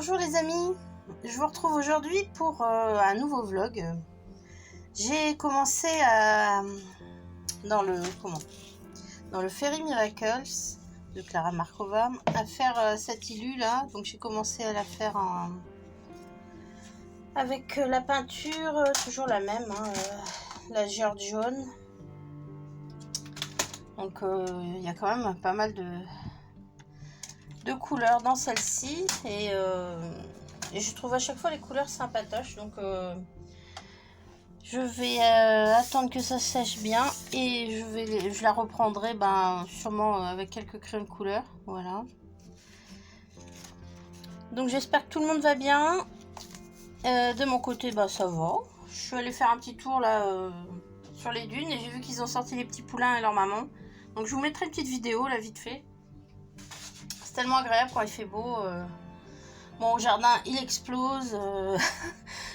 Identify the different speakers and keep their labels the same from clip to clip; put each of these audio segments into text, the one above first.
Speaker 1: Bonjour les amis, je vous retrouve aujourd'hui pour un nouveau vlog. J'ai commencé dans le Fairy Miracles de Clara Markova à faire cette illu là. Donc j'ai commencé à la faire avec la peinture, toujours la même, la George jaune. Donc il y a quand même pas mal de couleurs dans celle-ci et je trouve à chaque fois les couleurs sympatoches, donc je vais attendre que ça sèche bien et je la reprendrai sûrement avec quelques crayons de couleur. Voilà, donc j'espère que tout le monde va bien. De mon côté ça va. Je suis allée faire un petit tour là sur les dunes et j'ai vu qu'ils ont sorti les petits poulains et leur maman, donc je vous mettrai une petite vidéo là vite fait. C'est tellement agréable quand il fait beau. Mon jardin il explose.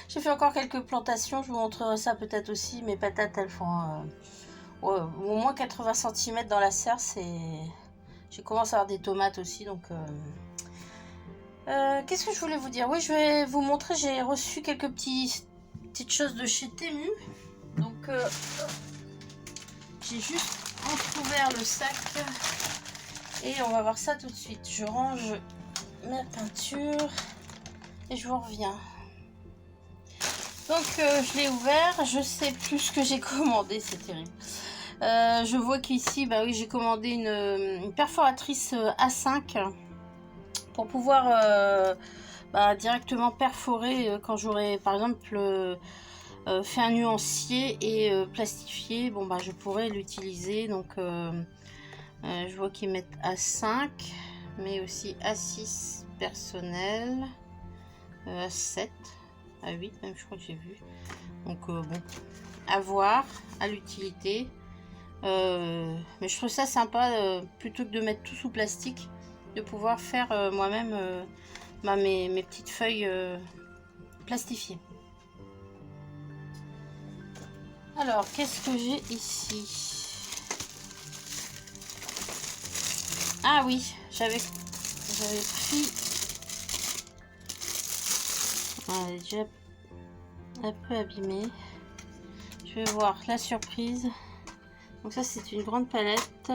Speaker 1: J'ai fait encore quelques plantations, je vous montrerai ça peut-être aussi. Mes patates elles font au moins 80 cm dans la serre. J'ai commencé à avoir des tomates aussi, donc qu'est-ce que je voulais vous dire? Oui, je vais vous montrer, j'ai reçu quelques petites choses de chez Temu. Donc j'ai juste entrouvert le sac et on va voir ça tout de suite. Je range ma peinture et je vous reviens. Donc je l'ai ouvert, je sais plus ce que j'ai commandé, c'est terrible. Je vois qu'ici, oui, j'ai commandé une perforatrice A5 pour pouvoir directement perforer quand j'aurai par exemple fait un nuancier et plastifié. Je pourrais l'utiliser. Donc je vois qu'ils mettent A5, mais aussi A6 personnel, A7. À 8 même, je crois que j'ai vu. Donc bon, à voir, à l'utilité, mais je trouve ça sympa plutôt que de mettre tout sous plastique, de pouvoir faire moi-même mes petites feuilles plastifiées. Alors qu'est-ce que j'ai ici? Ah oui, j'avais pris, elle est déjà un peu abîmée. Je vais voir la surprise. Donc ça c'est une grande palette.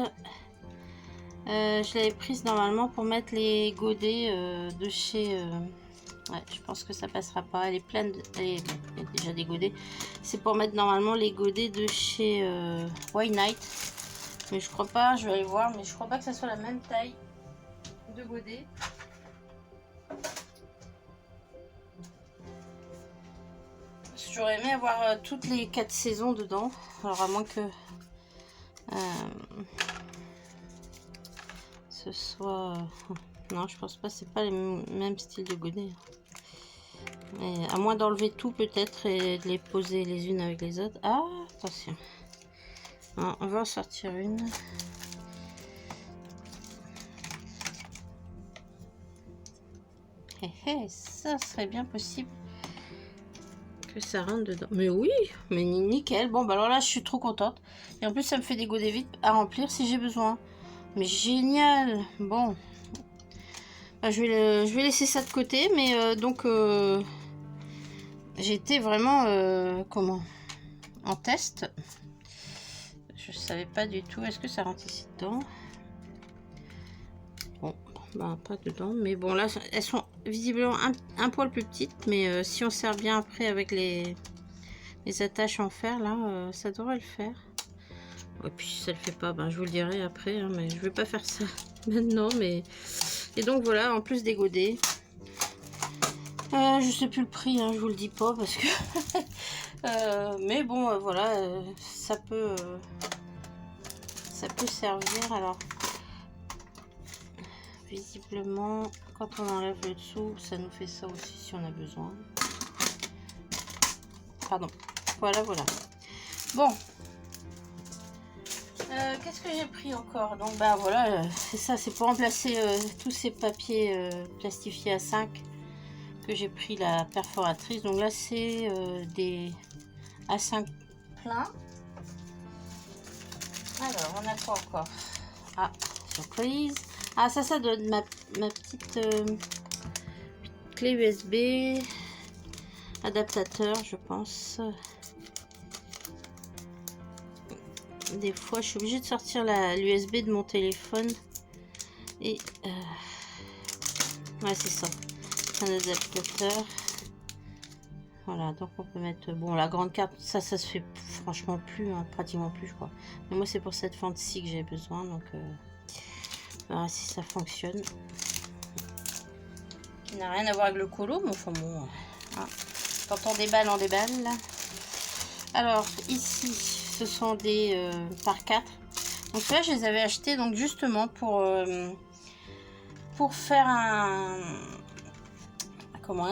Speaker 1: Je l'avais prise normalement pour mettre les godets de chez ouais, je pense que ça passera pas, elle est pleine elle est déjà des godets. C'est pour mettre normalement les godets de chez White Knight, mais je crois pas, je vais aller voir, mais je crois pas que ça soit la même taille de godets. J'aurais aimé avoir toutes les 4 saisons dedans, alors à moins que ce soit non, je pense pas, c'est pas les mêmes styles de godets, et à moins d'enlever tout peut-être et de les poser les unes avec les autres. Ah attention, non, on va en sortir une. Ça serait bien possible que ça rentre dedans. Mais oui, mais nickel. Bon alors là je suis trop contente, et en plus ça me fait des godets vides à remplir si j'ai besoin. Mais génial. Bon, je vais laisser ça de côté, mais donc j'étais vraiment en test. Je savais pas du tout. Est-ce que ça rentre ici dedans? Bon, pas dedans, mais bon là elles sont visiblement un poil plus petites, mais si on sert bien après avec les attaches en fer là, ça devrait le faire. Et puis si ça le fait pas, je vous le dirai après, mais je vais pas faire ça maintenant. Mais et donc voilà, en plus des godets, je sais plus le prix, je vous le dis pas parce que mais bon voilà, ça peut servir. Alors visiblement quand on enlève le dessous, ça nous fait ça aussi si on a besoin. Pardon, voilà. Bon, qu'est-ce que j'ai pris encore? Donc voilà, c'est ça, c'est pour remplacer tous ces papiers plastifiés à 5 que j'ai pris la perforatrice. Donc là c'est des A5 pleins. Alors on a quoi encore? Ah, surprise. Ah ça donne ma petite clé USB, adaptateur, je pense. Des fois, je suis obligée de sortir l'USB de mon téléphone. Et ouais, c'est ça. Un adaptateur. Voilà, donc on peut mettre... Bon, la grande carte, ça se fait franchement plus, hein, pratiquement plus, je crois. Mais moi, c'est pour cette fente-ci que j'ai besoin. Donc, on verra si ça fonctionne. Qui n'a rien à voir avec le colo, mais enfin bon... Hein. Quand on déballe, on déballe. Alors, ici, ce sont des par 4. Donc là, je les avais achetés donc justement pour faire un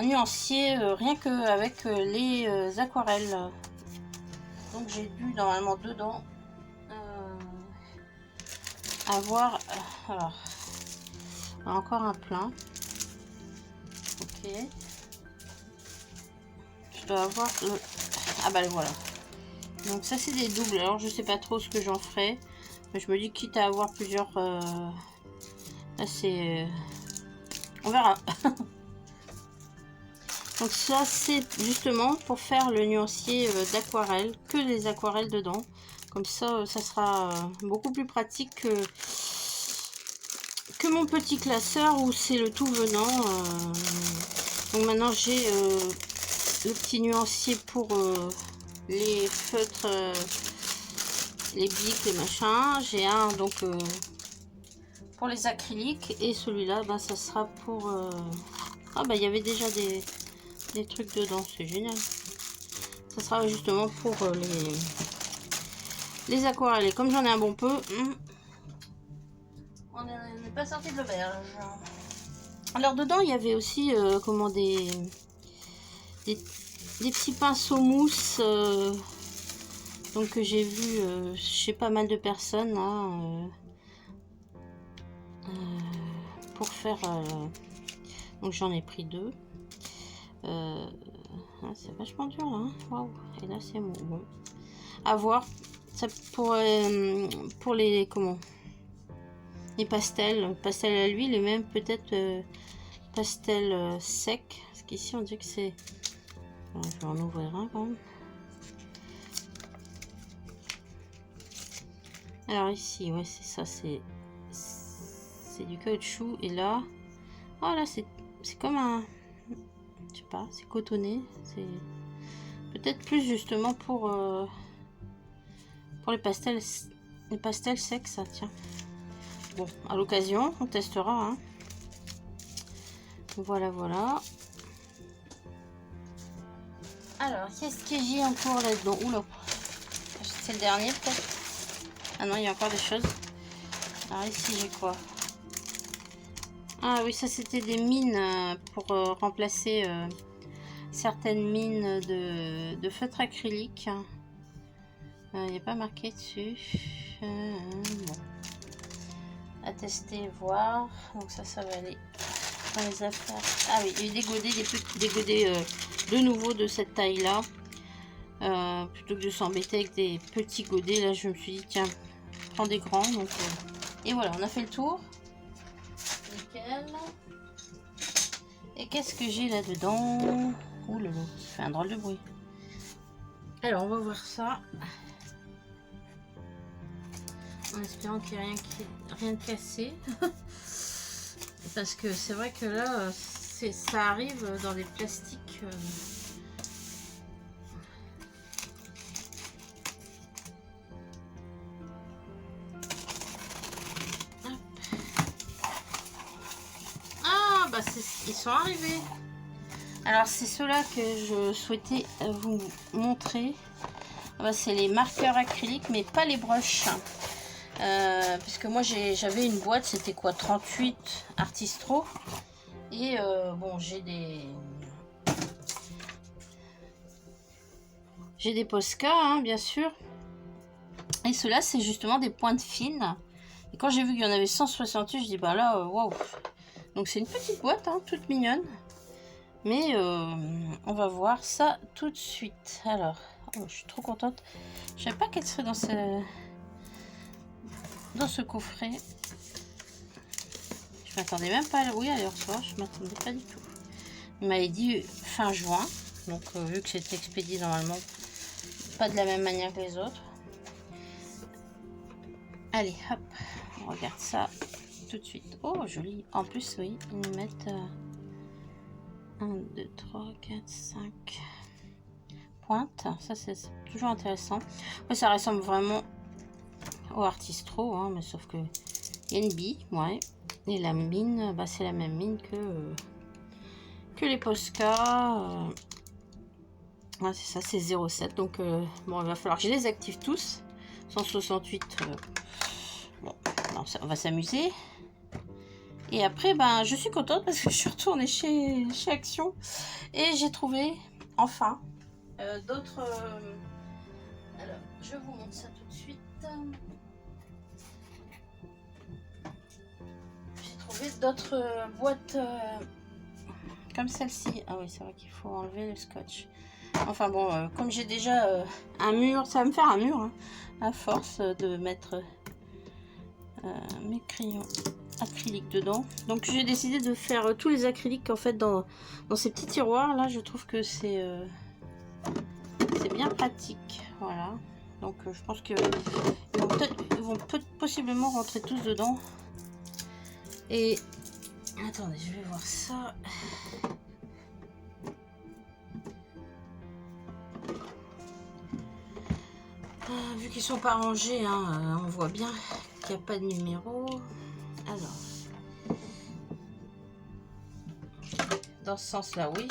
Speaker 1: nuancier rien qu'avec les aquarelles. Donc j'ai dû normalement dedans avoir alors encore un plein. Ok. Je dois avoir le... Ah bah voilà. Donc ça c'est des doubles. Alors je sais pas trop ce que j'en ferai. Mais je me dis quitte à avoir plusieurs... Là c'est... On verra. Donc ça c'est justement pour faire le nuancier d'aquarelle. Que les aquarelles dedans. Comme ça, ça sera beaucoup plus pratique que mon petit classeur où c'est le tout venant. Donc maintenant j'ai le petit nuancier pour les feutres, les bics, les machins. J'ai un donc pour les acryliques et celui-là, ben, ça sera pour... Ah bah il y avait déjà des trucs dedans, c'est génial. Ça sera justement pour les aquarelles. Et comme j'en ai un bon peu, on n'est pas sorti de l'auberge. Alors dedans il y avait aussi comment des petits pinceaux mousse donc que j'ai vu chez pas mal de personnes hein, pour faire donc j'en ai pris 2. C'est vachement dur là, hein. Waouh. Et là c'est bon à voir ça pour les les pastels à l'huile et même peut-être pastel sec, parce qu'ici on dirait que c'est... Je vais en ouvrir un quand même. Alors ici, ouais c'est ça, c'est du caoutchouc et là, oh là c'est comme un, je sais pas, c'est cotonné, c'est peut-être plus justement pour les pastels secs ça, tiens. Bon, à l'occasion, on testera. Hein. Voilà, voilà. Alors, qu'est-ce que j'ai encore là-dedans? Oula, c'est le dernier peut-être. Ah non, il y a encore des choses. Alors ici, j'ai quoi? Ah oui, ça c'était des mines pour remplacer certaines mines de feutre acrylique. Il n'y a pas marqué dessus. Bon. À tester, voir. Donc ça va aller dans les affaires. Ah oui, il y a eu des godets de nouveau de cette taille là. Plutôt que de s'embêter avec des petits godets, là je me suis dit tiens, prends des grands. Donc, et voilà, on a fait le tour. Nickel. Et qu'est-ce que j'ai là dedans? Ouh là là, ça fait un drôle de bruit. Alors on va voir ça. En espérant qu'il n'y ait rien de cassé. Parce que c'est vrai que là, ça arrive dans des plastiques. Ah, bah ils sont arrivés. Alors c'est ceux-là que je souhaitais vous montrer. Bah, c'est les marqueurs acryliques, mais pas les brushes. Puisque moi j'avais une boîte, c'était quoi, 38 Artistro. Et bon, j'ai des Posca, hein, bien sûr. Et ceux-là, c'est justement des pointes fines. Et quand j'ai vu qu'il y en avait 168, je dis bah là, waouh. Donc c'est une petite boîte, hein, toute mignonne. Mais on va voir ça tout de suite. Alors, oh, je suis trop contente. Je savais pas qu'elle serait dans ce coffret. Je m'attendais même pas à... Oui, alors ça, je m'attendais pas du tout. Il m'avait dit fin juin. Donc vu que c'est expédié normalement pas de la même manière que les autres. Allez, hop, on regarde ça tout de suite. Oh, joli. En plus, oui, ils nous mettent 1, 2, 3, 4, 5 pointes. Ça, c'est toujours intéressant. Ouais, ça ressemble vraiment au Artistro, hein, mais sauf que il y a une bille, ouais. Et la mine, bah, c'est la même mine que les Posca. Ouais, c'est ça, c'est 0,7. Donc, bon, il va falloir que je les active tous. 168. Bon, non, ça, on va s'amuser. Et après, ben, je suis contente parce que je suis retournée chez Action. Et j'ai trouvé, enfin, d'autres... alors, je vous montre ça tout de suite. J'ai trouvé d'autres boîtes comme celle-ci. Ah oui, c'est vrai qu'il faut enlever le scotch. Enfin bon, comme j'ai déjà un mur, ça va me faire un mur, hein, à force de mettre mes crayons acryliques dedans. Donc j'ai décidé de faire tous les acryliques en fait dans ces petits tiroirs là. Je trouve que c'est bien pratique. Voilà. Donc je pense que ils vont possiblement rentrer tous dedans. Et attendez, je vais voir ça. Vu qu'ils sont pas rangés, hein, on voit bien qu'il n'y a pas de numéro. Alors, dans ce sens-là, oui.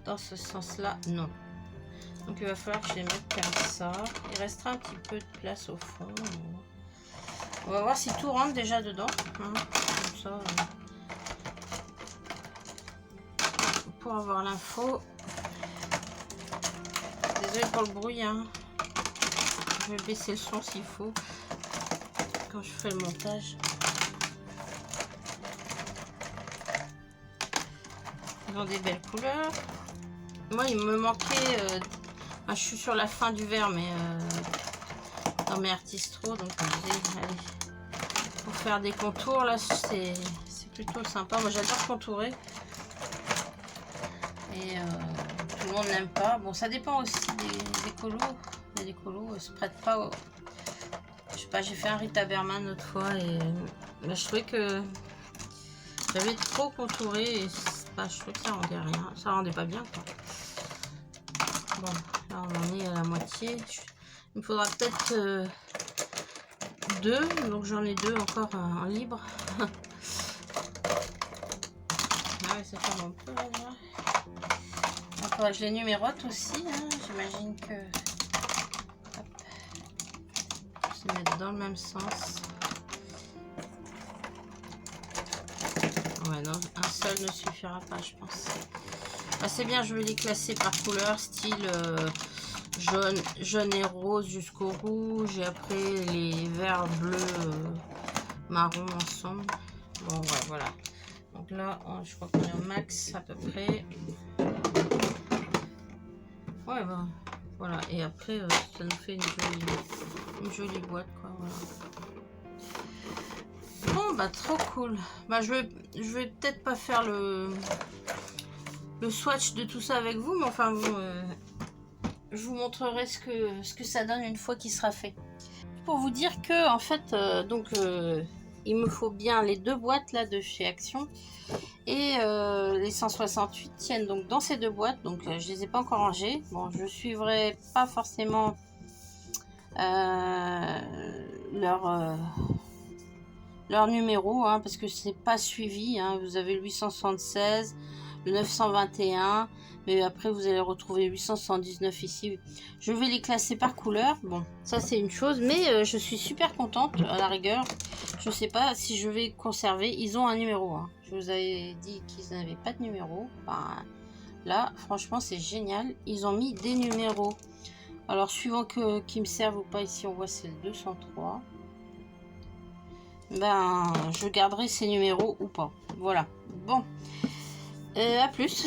Speaker 1: Dans ce sens-là, non. Donc, il va falloir que je les mette comme ça. Il restera un petit peu de place au fond. On va voir si tout rentre déjà dedans. Hein, comme ça, pour avoir l'info. Désolée pour le bruit, hein. Je vais baisser le son s'il faut quand je fais le montage. Ils ont des belles couleurs. Moi, il me manquait... je suis sur la fin du verre, mais dans mes Artistro, donc je me disais, allez, pour faire des contours, là, c'est plutôt sympa. Moi, j'adore contourer. Et tout le monde n'aime pas. Bon, ça dépend aussi des colos. Il y a des colos, ils se prêtent pas au... Je sais pas, j'ai fait un Rita Berman l'autre fois et bah, je trouvais que j'avais trop contouré et bah, je trouvais que ça rendait rien. Ça rendait pas bien, quoi. Bon, là on en est à la moitié. Il me faudra peut-être 2, donc j'en ai 2 encore en libre. Ah ouais, ça fait un peu là. Il faudra que je les numérote aussi, hein. J'imagine que... Hop. Je vais mettre dans le même sens. Ouais, non, un seul ne suffira pas, je pense. Ah, c'est bien, je vais les classer par couleur, style jaune et rose jusqu'au rouge. Et après, les verts, bleus, marron ensemble. Bon, ouais, voilà. Donc là, je crois qu'on est au max à peu près. Ouais, ben, voilà. Et après, ça nous fait une jolie boîte, quoi. Voilà. Bon, bah, trop cool. Bah, je vais peut-être pas faire le swatch de tout ça avec vous, mais enfin, bon, je vous montrerai ce que ça donne une fois qu'il sera fait. Pour vous dire que, en fait, il me faut bien les 2 boîtes là de chez Action. Et les 168 tiennent donc dans ces 2 boîtes, donc je les ai pas encore rangées. Bon, je suivrai pas forcément leur numéro, hein, parce que c'est pas suivi, hein. Vous avez le 876, le 921, mais après vous allez retrouver 879 ici. Je vais les classer par couleur. Bon, ça c'est une chose, mais je suis super contente à la rigueur. Je sais pas si je vais conserver. Ils ont un numéro, hein. Je vous avais dit qu'ils n'avaient pas de numéro. Ben, là, franchement, c'est génial. Ils ont mis des numéros. Alors, suivant qui me servent ou pas, ici on voit c'est le 203. Ben, je garderai ces numéros ou pas. Voilà. Bon, à plus.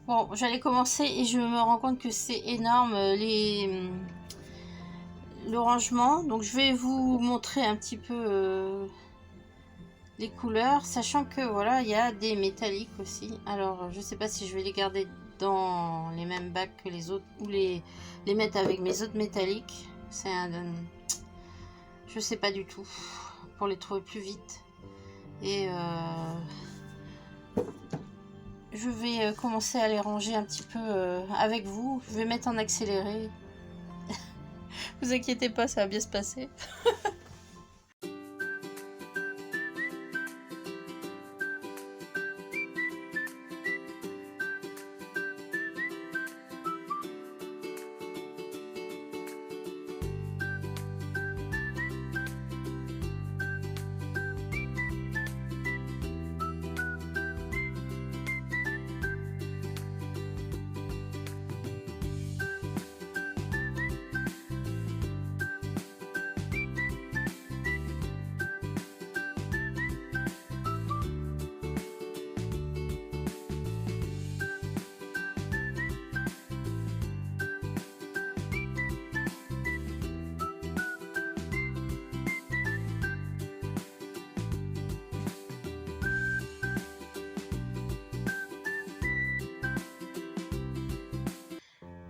Speaker 1: Bon, j'allais commencer et je me rends compte que c'est énorme le rangement. Donc, je vais vous montrer un petit peu les couleurs, sachant que voilà, il y a des métalliques aussi. Alors je sais pas si je vais les garder dans les mêmes bacs que les autres ou les mettre avec mes autres métalliques. C'est un, je sais pas du tout, pour les trouver plus vite. Et je vais commencer à les ranger un petit peu avec vous. Je vais mettre en accéléré. Vous inquiétez pas, ça va bien se passer.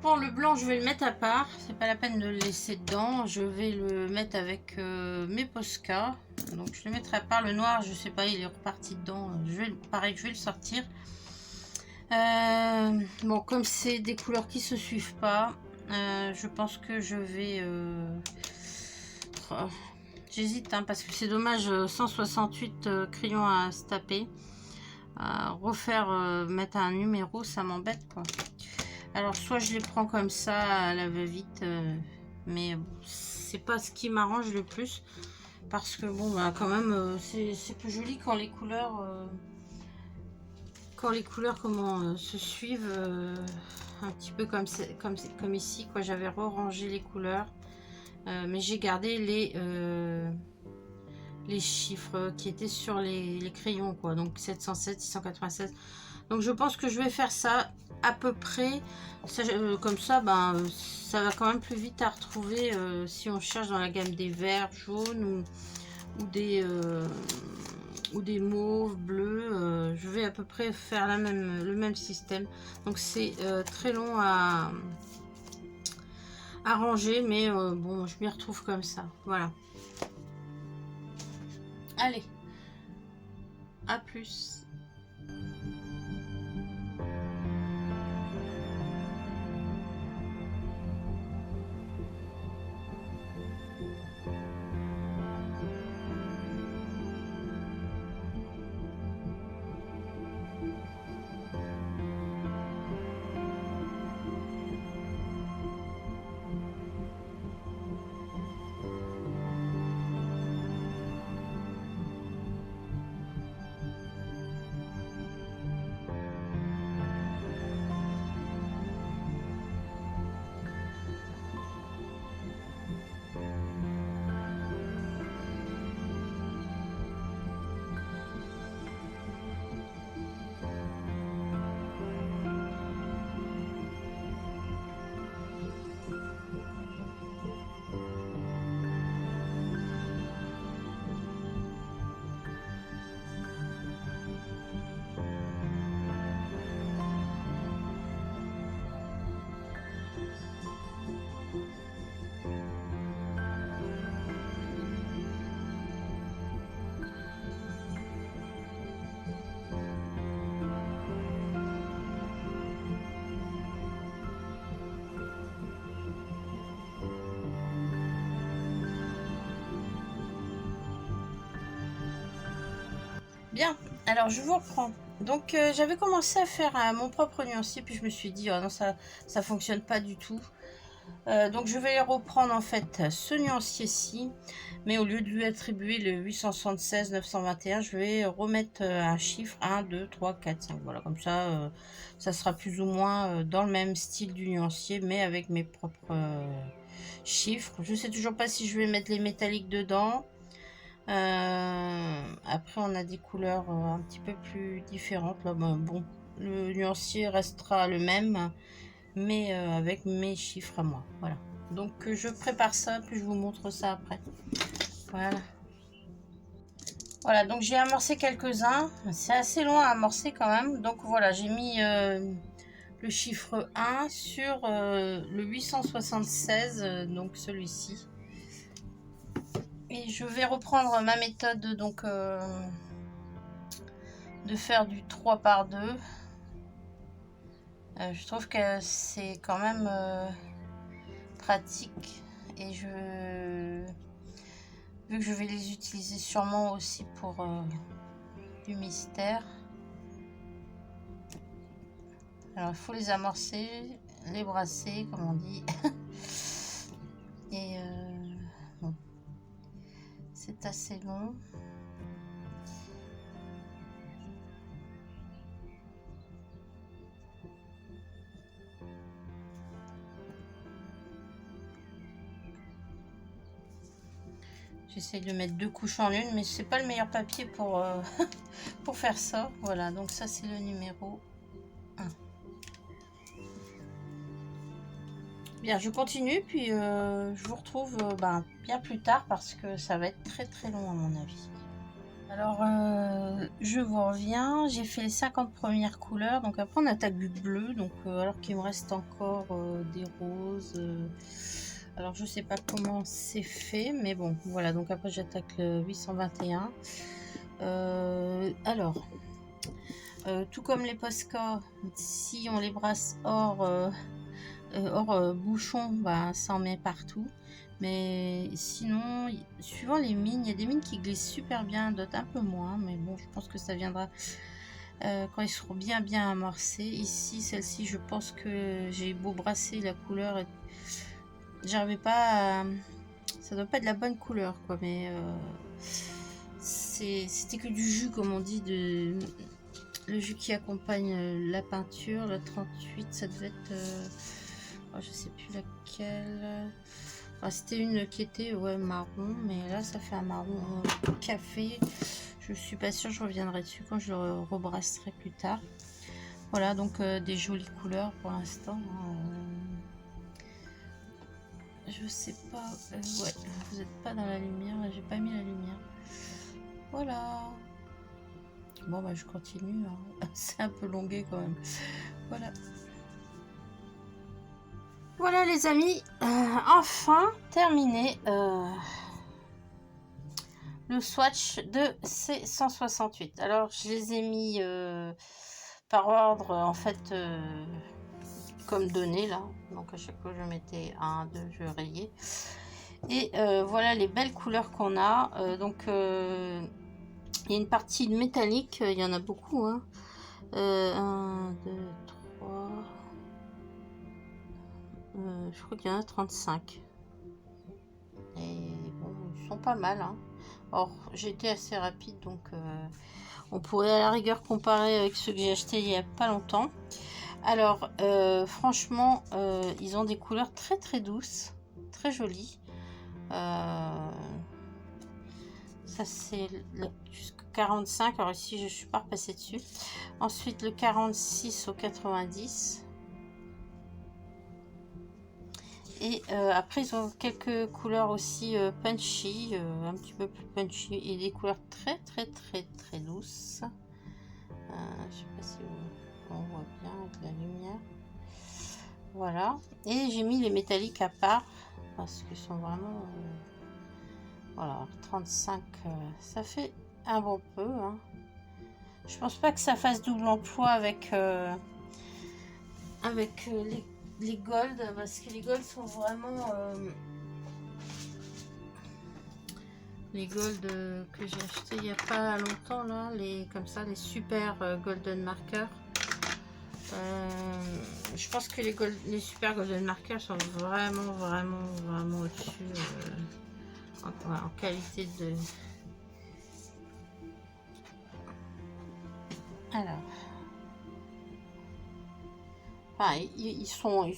Speaker 1: Bon, le blanc, je vais le mettre à part. C'est pas la peine de le laisser dedans. Je vais le mettre avec mes Posca. Donc, je le mettrai à part. Le noir, je sais pas, il est reparti dedans. Pareil, je vais le sortir. Bon, comme c'est des couleurs qui se suivent pas, je pense que je vais... J'hésite, hein, parce que c'est dommage, 168 crayons à se taper. Refaire, mettre un numéro, ça m'embête, quoi. Alors, soit je les prends comme ça à la va-vite, mais c'est pas ce qui m'arrange le plus. Parce que, bon, bah, quand même, c'est plus joli quand les couleurs... se suivent un petit peu comme ici, quoi. J'avais rangé les couleurs. Mais j'ai gardé les chiffres qui étaient sur les crayons, quoi. Donc 707, 696. Donc je pense que je vais faire ça à peu près. Comme ça, ben, ça va quand même plus vite à retrouver si on cherche dans la gamme des verts, jaunes ou des mauves, bleus. Je vais à peu près faire le même système. Donc c'est très long à ranger, mais bon, je m'y retrouve comme ça. Voilà. Allez, à plus. Bien, alors je vous reprends. Donc j'avais commencé à faire mon propre nuancier, puis je me suis dit, oh non, ça fonctionne pas du tout. Donc je vais reprendre en fait ce nuancier-ci, mais au lieu de lui attribuer le 876 921, je vais remettre un chiffre 1, 2, 3, 4, 5. Voilà, comme ça, ça sera plus ou moins dans le même style du nuancier, mais avec mes propres chiffres. Je sais toujours pas si je vais mettre les métalliques dedans. Après on a des couleurs un petit peu plus différentes là. Bon, le nuancier restera le même, mais avec mes chiffres à moi. Voilà, donc je prépare ça puis je vous montre ça après. Voilà. Voilà, donc j'ai amorcé quelques-uns. C'est assez long à amorcer quand même. Donc voilà, j'ai mis le chiffre 1 sur le 876, donc celui-ci. Et je vais reprendre ma méthode donc de faire du 3 par 2. Je trouve que c'est quand même pratique. Et vu que je vais les utiliser sûrement aussi pour du mystère. Alors il faut les amorcer, les brasser comme on dit. Et bon, c'est assez long. J'essaie de mettre 2 couches en une, mais c'est pas le meilleur papier pour, pour faire ça. Voilà, donc ça c'est le numéro 1. Bien, je continue, puis je vous retrouve bien plus tard parce que ça va être très très long à mon avis. Alors, je vous reviens, j'ai fait les 50 premières couleurs, donc après on attaque du bleu, donc alors qu'il me reste encore des roses. Alors je sais pas comment c'est fait, mais bon, voilà, donc après j'attaque le 821. Alors, tout comme les Posca, si on les brasse hors bouchon, ça en met partout. Mais sinon, suivant les mines, il y a des mines qui glissent super bien, d'autres un peu moins. Mais bon, je pense que ça viendra quand ils seront bien amorcés. Ici, celle-ci, je pense que j'ai beau brasser la couleur, j'arrivais pas à... Ça doit pas être la bonne couleur, quoi. Mais c'était que du jus, comme on dit, le jus qui accompagne la peinture. Le 38, ça devait être... je sais plus laquelle. C'était une qui était marron, mais là ça fait un marron café. Je suis pas sûre, je reviendrai dessus quand je le rebrasserai plus tard. Voilà, donc des jolies couleurs pour l'instant. Je sais pas, ouais, vous n'êtes pas dans la lumière, là j'ai pas mis la lumière. Voilà. Bon je continue, hein. C'est un peu longué quand même. Voilà. Voilà les amis, enfin terminé le swatch de ces 168. Alors je les ai mis par ordre en fait comme donné là. Donc à chaque fois je mettais 1, 2, je rayais. Et voilà les belles couleurs qu'on a. Donc il y a une partie métallique, il y en a beaucoup. Hein. 1, 2, 3... je crois qu'il y en a 35. Et bon, ils sont pas mal. Hein. Or, j'étais assez rapide, donc on pourrait à la rigueur comparer avec ceux que j'ai acheté il y a pas longtemps. Alors, franchement, ils ont des couleurs très très douces, très jolies. Ça, c'est jusqu'au 45. Alors ici, je suis pas repassée dessus. Ensuite, le 46 au 90. Et après, ils ont quelques couleurs aussi punchy, un petit peu plus punchy, et des couleurs très très très très douces. Je sais pas si on voit bien avec la lumière. Voilà. Et j'ai mis les métalliques à part parce qu'ils sont vraiment... voilà, 35, ça fait un bon peu. Hein. Je pense pas que ça fasse double emploi avec les gold, parce que les gold sont vraiment les gold que j'ai acheté il y a pas longtemps là, comme ça les super golden markers. Je pense que les super golden markers sont vraiment au-dessus en qualité de... Alors, enfin, ils sont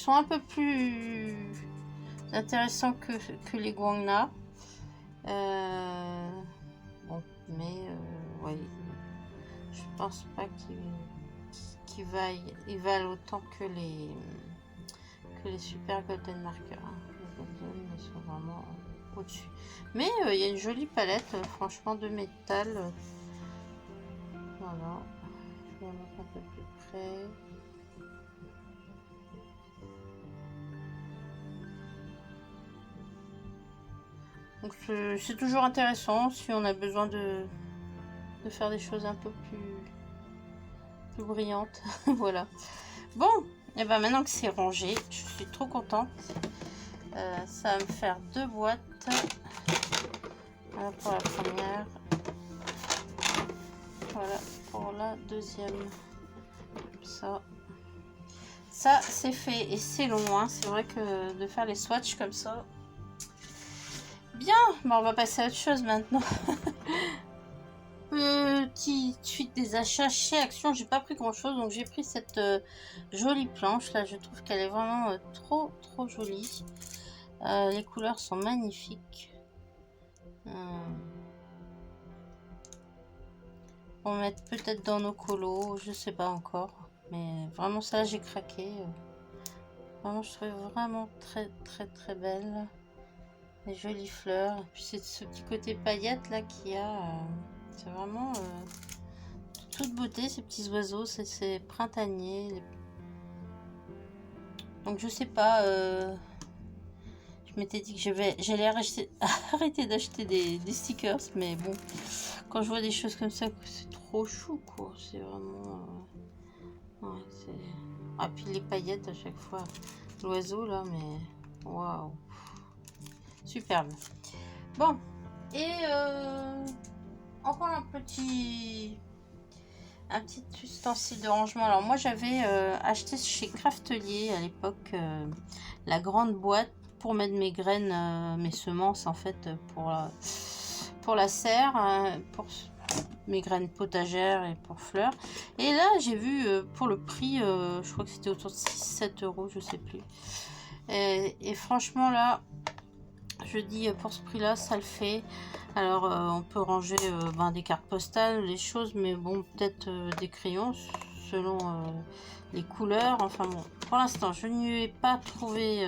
Speaker 1: un peu plus intéressants que les Guangna. Bon, mais ouais, je pense pas qu'ils valent autant que les super golden markers. Hein. Les golden, ils sont vraiment au-dessus. Mais il y a une jolie palette, franchement, de métal. Voilà. Je vais mettre un peu plus près. Donc c'est toujours intéressant si on a besoin de faire des choses un peu plus brillantes. Voilà. Bon, et ben maintenant que c'est rangé, je suis trop contente. Ça va me faire 2 boîtes. Voilà pour la première. Voilà pour la deuxième. Comme ça. Ça c'est fait et c'est long. Hein. C'est vrai que de faire les swatchs comme ça. Bien, bon, on va passer à autre chose maintenant. Petite suite des achats chez Action, j'ai pas pris grand chose, donc j'ai pris cette jolie planche là. Je trouve qu'elle est vraiment trop jolie. Les couleurs sont magnifiques. On va mettre peut-être dans nos colos, je sais pas encore, mais vraiment ça j'ai craqué. Vraiment je trouvais vraiment très belle. Les jolies fleurs, et puis c'est ce petit côté paillette là qu'il y a. C'est vraiment toute beauté, ces petits oiseaux, c'est printanier. Donc je sais pas, je m'étais dit que j'allais arrêter d'acheter des stickers, mais bon, quand je vois des choses comme ça, c'est trop chou quoi, c'est vraiment... ouais, ah, puis les paillettes à chaque fois, l'oiseau là, mais waouh, superbe. Bon, et encore un petit ustensile de rangement. Alors moi j'avais acheté chez Craftelier à l'époque la grande boîte pour mettre mes graines, mes semences en fait pour la serre, pour mes graines potagères et pour fleurs. Et là j'ai vu pour le prix, je crois que c'était autour de 6-7 euros, je sais plus. Et franchement là, je dis pour ce prix là ça le fait. Alors on peut ranger des cartes postales, des choses, mais bon, peut-être des crayons selon les couleurs. Enfin bon, pour l'instant je n'y ai pas trouvé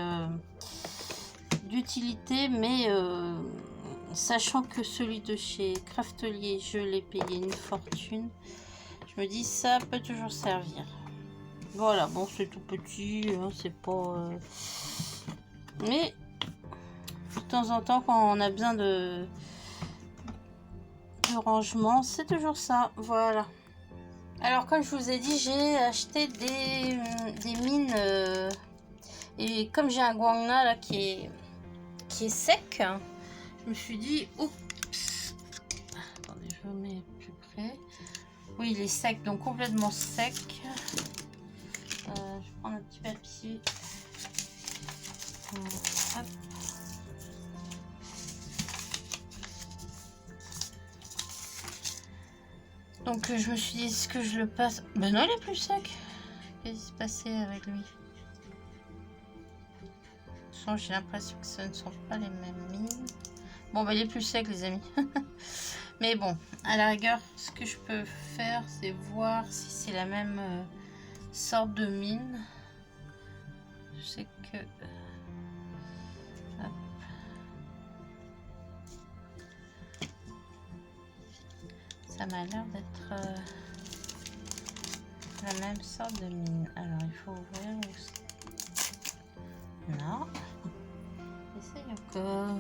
Speaker 1: d'utilité, mais sachant que celui de chez Craftelier je l'ai payé une fortune, je me dis ça peut toujours servir. Voilà, bon c'est tout petit, hein, c'est pas... mais de temps en temps quand on a besoin de rangement, c'est toujours ça. Voilà. Alors comme je vous ai dit, j'ai acheté des mines et comme j'ai un guangna là qui est sec, je me suis dit oups, attendez, je le mets plus près. Oui, il est sec, donc complètement sec. Je vais prendre un petit papier. Hop. Donc je me suis dit, est-ce que je le passe? Ben non, il est plus sec. Qu'est-ce qui s'est passé avec lui? De toute façon, j'ai l'impression que ce ne sont pas les mêmes mines. Bon, ben il est plus sec, les amis. Mais bon, à la rigueur, ce que je peux faire, c'est voir si c'est la même sorte de mine. Je sais que... hop. Ça m'a l'air d'être la même sorte de mine. Alors, il faut ouvrir aussi. Non. Essaye encore.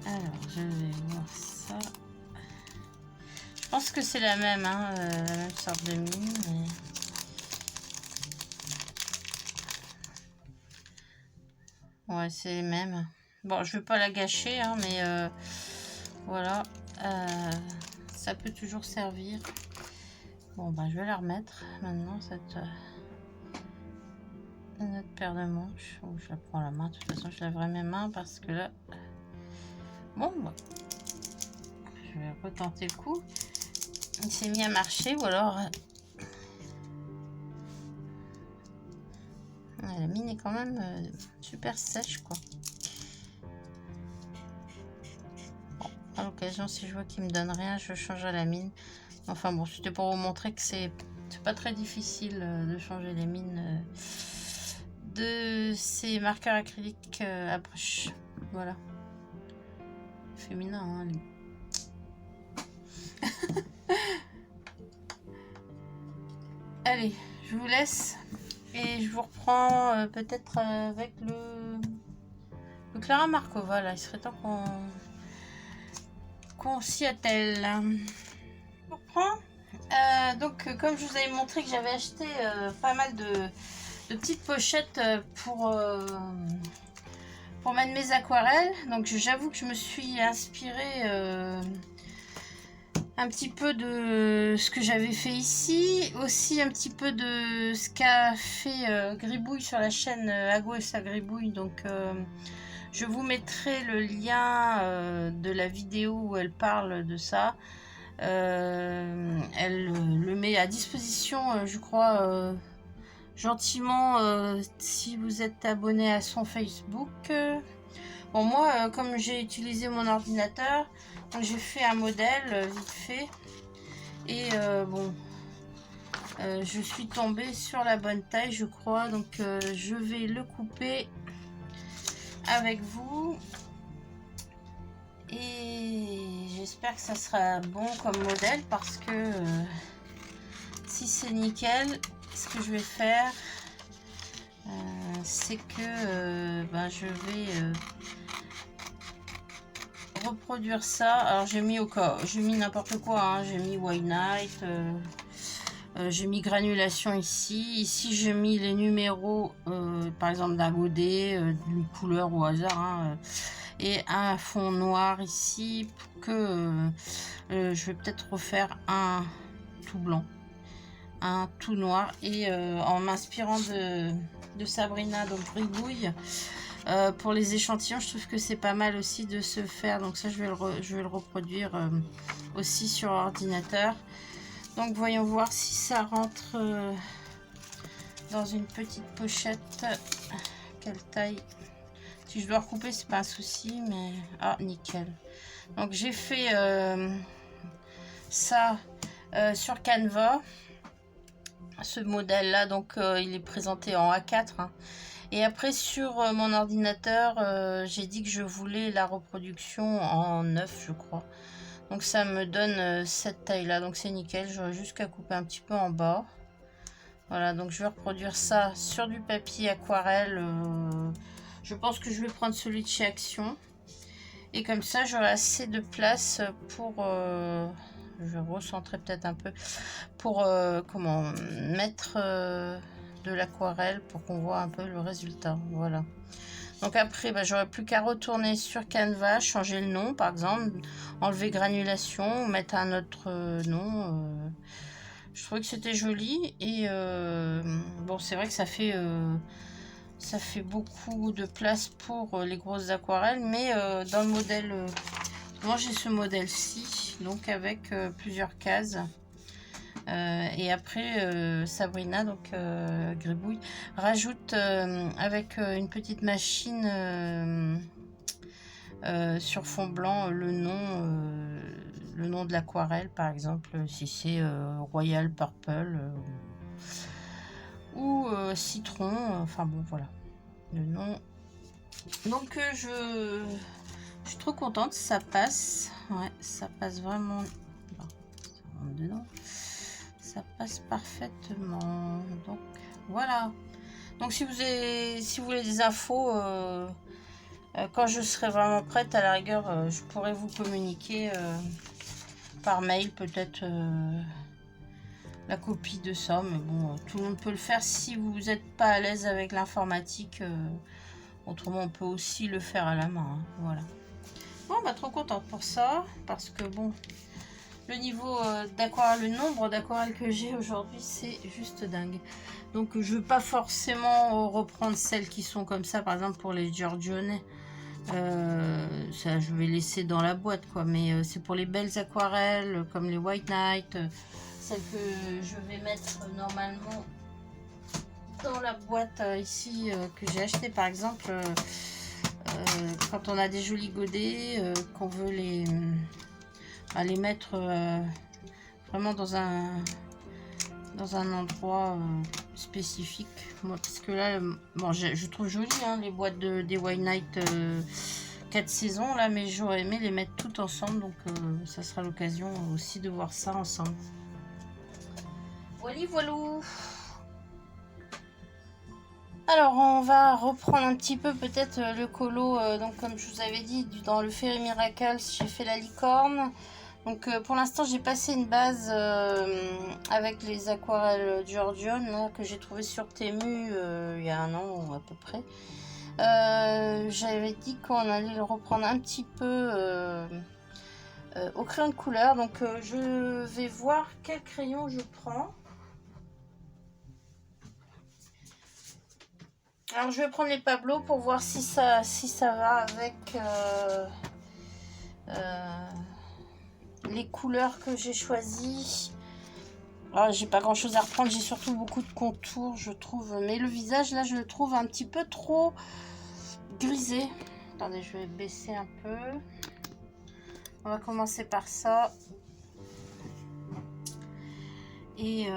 Speaker 1: Alors, je vais voir ça. Je pense que c'est la même, hein, la même sorte de mine. Mais... ouais, c'est les mêmes. Bon, je vais pas la gâcher, hein, mais voilà, ça peut toujours servir. Bon, bah, je vais la remettre maintenant, cette notre paire de manches. Oh, je la prends à la main, de toute façon, je laverai mes mains parce que là, bon, bah, je vais retenter le coup. Il s'est mis à marcher, ou alors la mine est quand même super sèche, quoi. À l'occasion, si je vois qu'il me donne rien, je changerai la mine. Enfin bon, c'était pour vous montrer que c'est pas très difficile de changer les mines de ces marqueurs acryliques à brush. Voilà. Féminin, hein, lui. Allez, je vous laisse et je vous reprends peut-être avec le Clara Marco. Voilà, il serait temps qu'on s'y attelle. Je vous reprends. Donc, comme je vous avais montré que j'avais acheté pas mal de petites pochettes pour mettre mes aquarelles. Donc, j'avoue que je me suis inspirée un petit peu de ce que j'avais fait ici, aussi un petit peu de ce qu'a fait Gribouille sur la chaîne Ago et sa Gribouille. Donc je vous mettrai le lien de la vidéo où elle parle de ça. Elle le met à disposition, je crois, gentiment, si vous êtes abonné à son Facebook. Bon, moi, comme j'ai utilisé mon ordinateur, j'ai fait un modèle vite fait. Et bon, je suis tombée sur la bonne taille, je crois. Donc, je vais le couper avec vous. Et j'espère que ça sera bon comme modèle parce que si c'est nickel, ce que je vais faire, c'est que je vais reproduire ça. Alors j'ai mis n'importe quoi, hein. J'ai mis White Night, j'ai mis granulation ici j'ai mis les numéros par exemple d'un godet, d'une couleur au hasard, hein, et un fond noir ici pour que je vais peut-être refaire un tout blanc, un tout noir, et en m'inspirant de Sabrina, donc Gribouille. Pour les échantillons, je trouve que c'est pas mal aussi de se faire. Donc ça, je vais le reproduire aussi sur ordinateur. Donc voyons voir si ça rentre dans une petite pochette. Quelle taille? Si je dois recouper, c'est pas un souci, mais ah, nickel. Donc j'ai fait ça sur Canva. Ce modèle là, donc il est présenté en A4, hein. Et après sur mon ordinateur, j'ai dit que je voulais la reproduction en 9, je crois. Donc ça me donne cette taille là, donc c'est nickel. J'aurais juste qu'à couper un petit peu en bas. Voilà, donc je vais reproduire ça sur du papier aquarelle. Je pense que je vais prendre celui de chez Action. Et comme ça, j'aurai assez de place pour... je vais recentrer peut-être un peu. Pour mettre de l'aquarelle pour qu'on voit un peu le résultat. Voilà. Donc après, j'aurai plus qu'à retourner sur Canva, changer le nom par exemple, enlever granulation, mettre un autre nom. Je trouvais que c'était joli et bon, c'est vrai que ça fait beaucoup de place pour les grosses aquarelles, mais dans le modèle, moi j'ai ce modèle-ci, donc avec plusieurs cases. Et après Sabrina, donc Gribouille, rajoute avec une petite machine sur fond blanc le nom de l'aquarelle, par exemple si c'est Royal Purple ou Citron, enfin bon voilà le nom. Donc je suis trop contente, ça passe, ouais, ça passe vraiment. Bon, ça rentre dedans. Ça passe parfaitement. Donc voilà. Donc si vous voulez des infos, quand je serai vraiment prête, à la rigueur, je pourrais vous communiquer par mail peut-être la copie de ça. Mais bon, tout le monde peut le faire si vous n'êtes pas à l'aise avec l'informatique. Autrement, on peut aussi le faire à la main, hein. Voilà. Bon, trop contente pour ça parce que bon. Le niveau d'aquarelle, le nombre d'aquarelles que j'ai aujourd'hui, c'est juste dingue. Donc je ne veux pas forcément reprendre celles qui sont comme ça, par exemple pour les Giorgione. Ça je vais laisser dans la boîte quoi, mais c'est pour les belles aquarelles comme les White Night, celles que je vais mettre normalement dans la boîte ici que j'ai acheté par exemple quand on a des jolis godets, qu'on veut les mettre vraiment dans un endroit spécifique. Moi, parce que là, bon, je trouve joli hein, les boîtes des White Night 4 saisons là, mais j'aurais aimé les mettre toutes ensemble, donc ça sera l'occasion aussi de voir ça ensemble. Voilà, voilà. Alors on va reprendre un petit peu peut-être le colo, donc comme je vous avais dit dans le Fairy Miracles j'ai fait la licorne. Donc pour l'instant j'ai passé une base avec les aquarelles Giorgione que j'ai trouvé sur Temu il y a un an à peu près. J'avais dit qu'on allait le reprendre un petit peu au crayon de couleur, donc je vais voir quel crayon je prends. Alors je vais prendre les Pablo pour voir si ça va avec les couleurs que j'ai choisies. Alors j'ai pas grand chose à reprendre, j'ai surtout beaucoup de contours je trouve, mais le visage là je le trouve un petit peu trop grisé. Attendez, je vais baisser un peu. On va commencer par ça. Et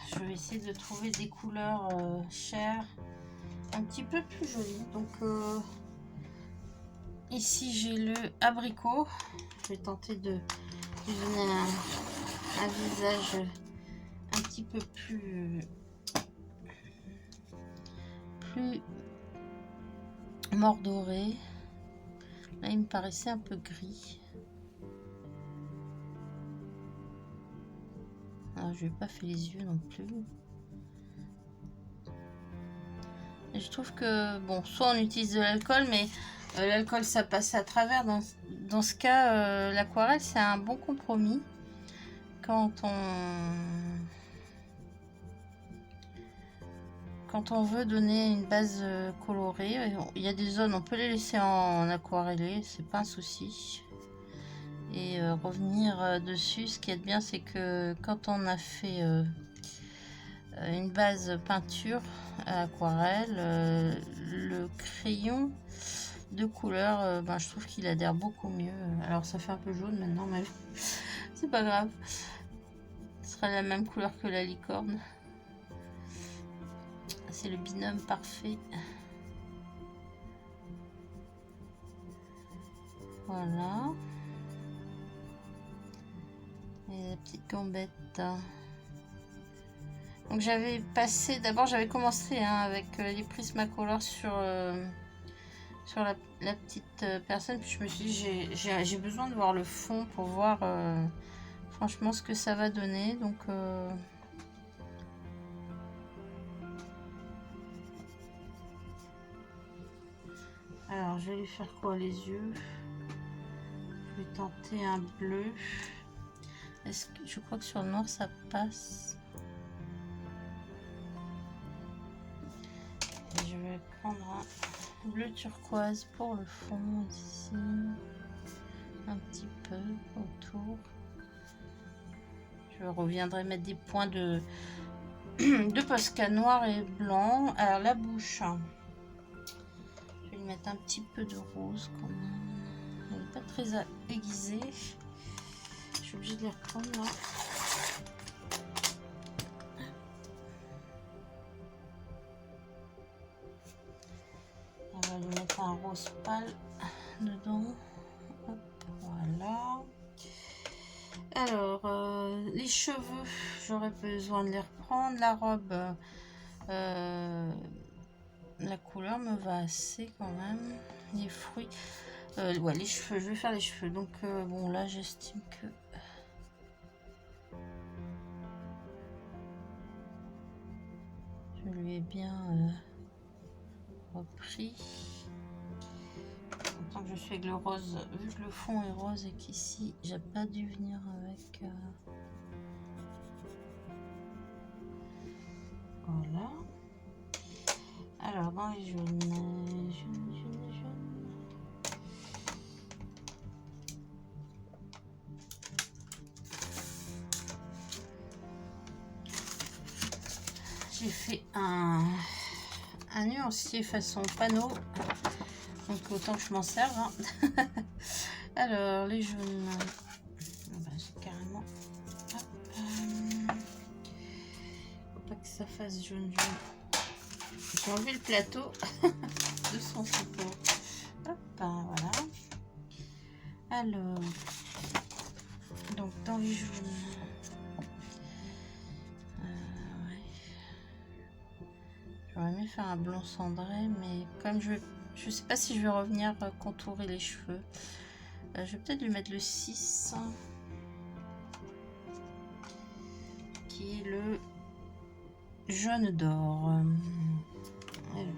Speaker 1: je vais essayer de trouver des couleurs chères un petit peu plus jolies. Donc ici j'ai le abricot. Je vais tenter de lui donner un visage un petit peu plus mordoré. Là il me paraissait un peu gris. Alors, je n'ai pas fait les yeux non plus. Et je trouve que, bon, soit on utilise de l'alcool, mais l'alcool ça passe à travers. Dans ce cas, l'aquarelle c'est un bon compromis. Quand on veut donner une base colorée, il y a des zones, on peut les laisser en aquarellé, c'est pas un souci. Et revenir dessus, ce qui est bien, c'est que quand on a fait une base peinture à aquarelle, le crayon de couleur, ben, je trouve qu'il adhère beaucoup mieux. Alors ça fait un peu jaune maintenant, mais c'est pas grave, ce sera la même couleur que la licorne. C'est le binôme parfait. Voilà. Et la petite gambette. Donc j'avais passé, d'abord j'avais commencé hein, avec les Prismacolor sur la petite personne, puis je me suis dit j'ai besoin de voir le fond pour voir franchement ce que ça va donner. Donc alors je vais lui faire quoi les yeux? Je vais tenter un bleu. Est-ce que je crois que sur le noir ça passe? Et je vais prendre un bleu turquoise pour le fond ici, un petit peu autour. Je reviendrai mettre des points de Posca noir et blanc. Alors la bouche, je vais lui mettre un petit peu de rose quand même. Elle n'est pas très aiguisée. Je suis obligée de les reprendre là. On va lui mettre un rose pâle dedans. Hop, voilà. Alors, les cheveux, j'aurais besoin de les reprendre. La robe, la couleur me va assez quand même. Les fruits, ouais, les cheveux, je vais faire les cheveux. Donc, bon, là, j'estime que je lui ai bien repris. Tant que je suis avec le rose, vu que le fond est rose et qu'ici j'ai pas dû venir avec voilà. Alors dans les jaunes, j'ai fait un nuancier façon panneau. Donc autant que je m'en serve. Hein. Alors les jaunes, j'ai carrément. Hop, faut pas que ça fasse jaune jaune. J'ai enlevé le plateau de son support. Hop, voilà. Alors, donc dans les jaunes, ouais. J'aurais aimé faire un blanc cendré, mais comme je sais pas si je vais revenir contourer les cheveux. Je vais peut-être lui mettre le 6, qui est le jaune d'or. Alors.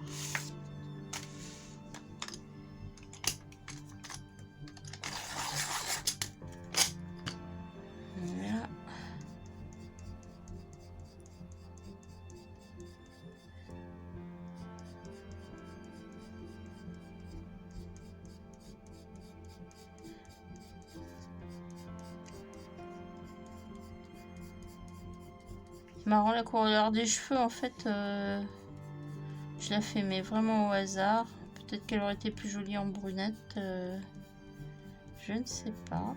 Speaker 1: Voilà. C'est marrant, la couleur des cheveux, en fait, je la fais mais vraiment au hasard. Peut-être qu'elle aurait été plus jolie en brunette. Je ne sais pas.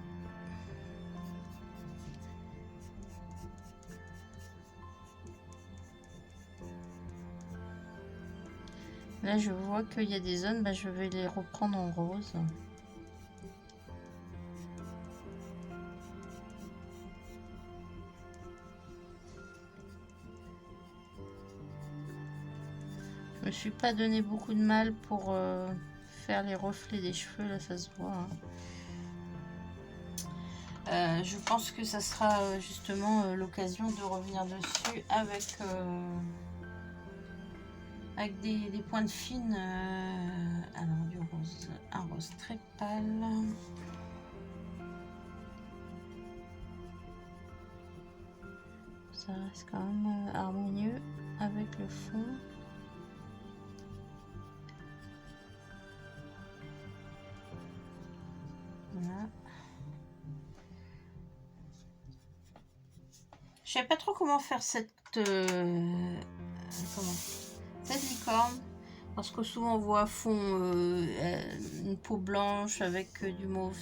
Speaker 1: Là, je vois qu'il y a des zones, je vais les reprendre en rose. Je me suis pas donné beaucoup de mal pour faire les reflets des cheveux, là ça se voit. Je pense que ça sera justement l'occasion de revenir dessus avec des pointes fines. Alors du rose, un rose très pâle. Ça reste quand même harmonieux avec le fond. Voilà. Je sais pas trop comment faire cette licorne, parce que souvent on voit à fond une peau blanche avec du mauve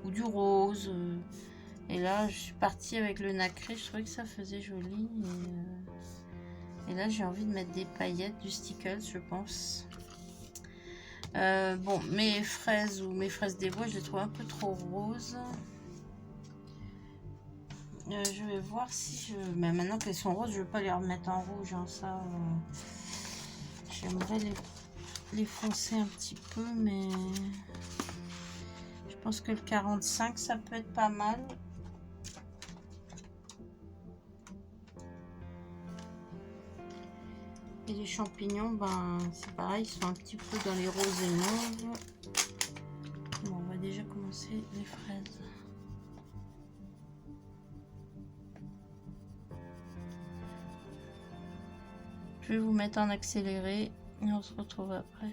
Speaker 1: ou du rose. Et là, je suis partie avec le nacré. Je trouvais que ça faisait joli. Et là, j'ai envie de mettre des paillettes, du stickles, je pense. Bon, mes fraises des bois, je les trouve un peu trop roses. Je vais voir si je... Mais maintenant qu'elles sont roses, je ne vais pas les remettre en rouge. Hein, ça, j'aimerais les foncer un petit peu, mais je pense que le 45, ça peut être pas mal. Et les champignons, c'est pareil, ils sont un petit peu dans les roses et mauves. Bon, on va déjà commencer les fraises. Je vais vous mettre en accéléré et on se retrouve après.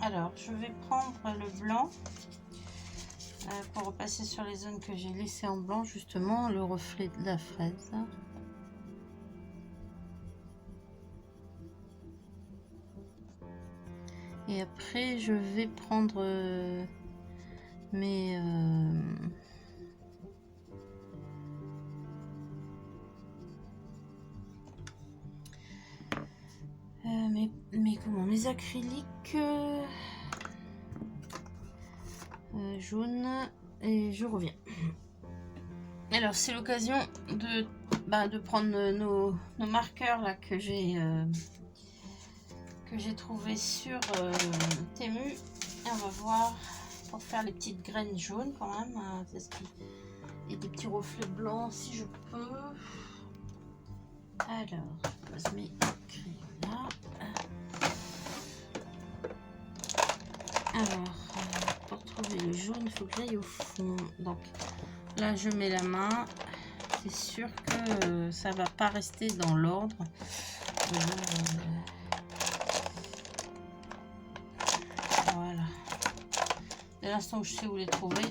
Speaker 1: Alors, je vais prendre le blanc pour repasser sur les zones que j'ai laissées en blanc, justement, le reflet de la fraise. Et après, je vais prendre mes acryliques jaunes et je reviens. Alors c'est l'occasion de prendre nos marqueurs là que j'ai trouvé sur Temu, et on va voir pour faire les petites graines jaunes quand même, et des petits reflets blancs si je peux. Alors je pose mes crayons là. Alors, pour retrouver le jaune, il faut que j'aille au fond. Donc là, je mets la main. C'est sûr que ça va pas rester dans l'ordre. Voilà. Dès l'instant où je sais où les trouver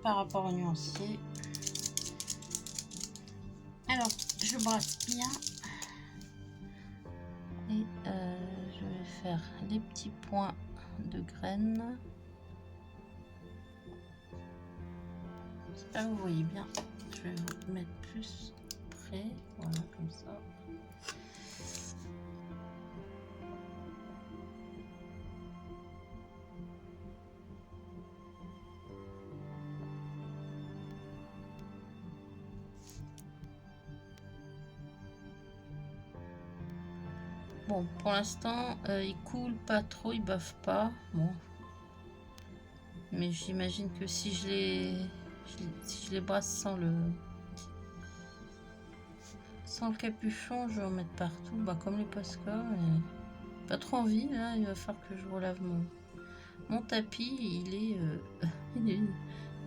Speaker 1: par rapport au nuancier. Alors, je brasse bien. Et je vais faire les petits points de graines. J'espère que vous voyez bien. Je vais vous mettre plus près. Voilà, comme ça. Bon, pour l'instant, ils coulent pas trop, ils bavent pas. Bon. Mais j'imagine que si je les brasse sans le capuchon, je vais en mettre partout. Bah, comme les Posca. Mais pas trop envie, là. Il va falloir que je relave mon tapis. Il est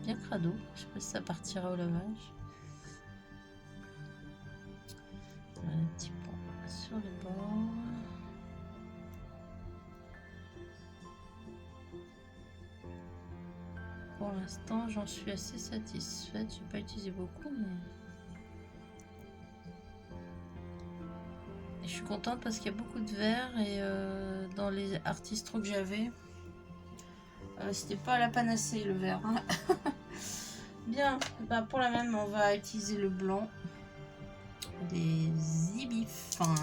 Speaker 1: bien crado. Je sais pas si ça partira au lavage. Voilà, un petit point sur les bords. Pour l'instant, j'en suis assez satisfaite. J'ai pas utilisé beaucoup, mais et je suis contente parce qu'il y a beaucoup de verre et dans les artistros que j'avais, c'était pas la panacée le verre. Hein. Bien, bah, pour la même, on va utiliser le blanc des Zibifin.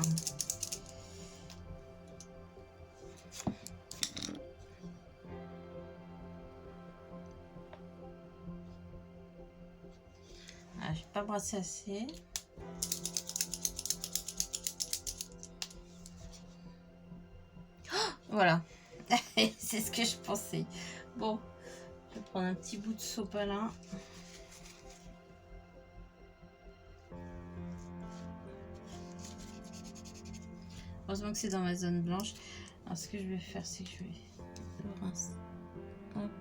Speaker 1: Ah, j'ai pas brassé assez. Voilà, c'est ce que je pensais. Bon, je vais prendre un petit bout de sopalin. Heureusement que c'est dans ma zone blanche. Alors, ce que je vais faire, c'est que je vais le rincer. Hop.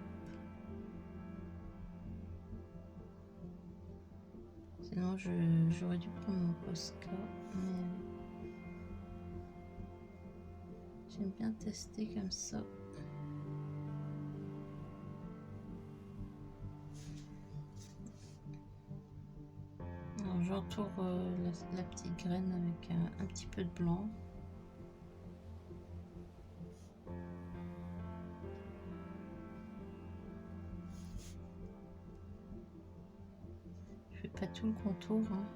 Speaker 1: Sinon, j'aurais dû prendre mon Posca. Mais j'aime bien tester comme ça. J'entoure la petite graine avec un petit peu de blanc. Je fais pas tout le contour. Hein.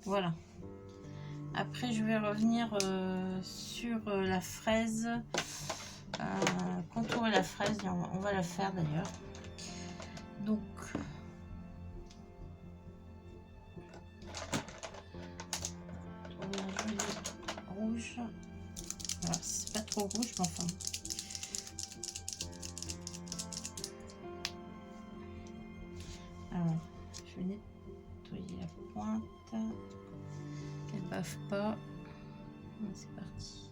Speaker 1: Voilà. Après, je vais revenir sur la fraise. Contourer la fraise, on va la faire d'ailleurs. Donc, rouge. Alors, c'est pas trop rouge, mais enfin. Alors, je vais nettoyer la pointe. Qu'elle bave pas. C'est parti.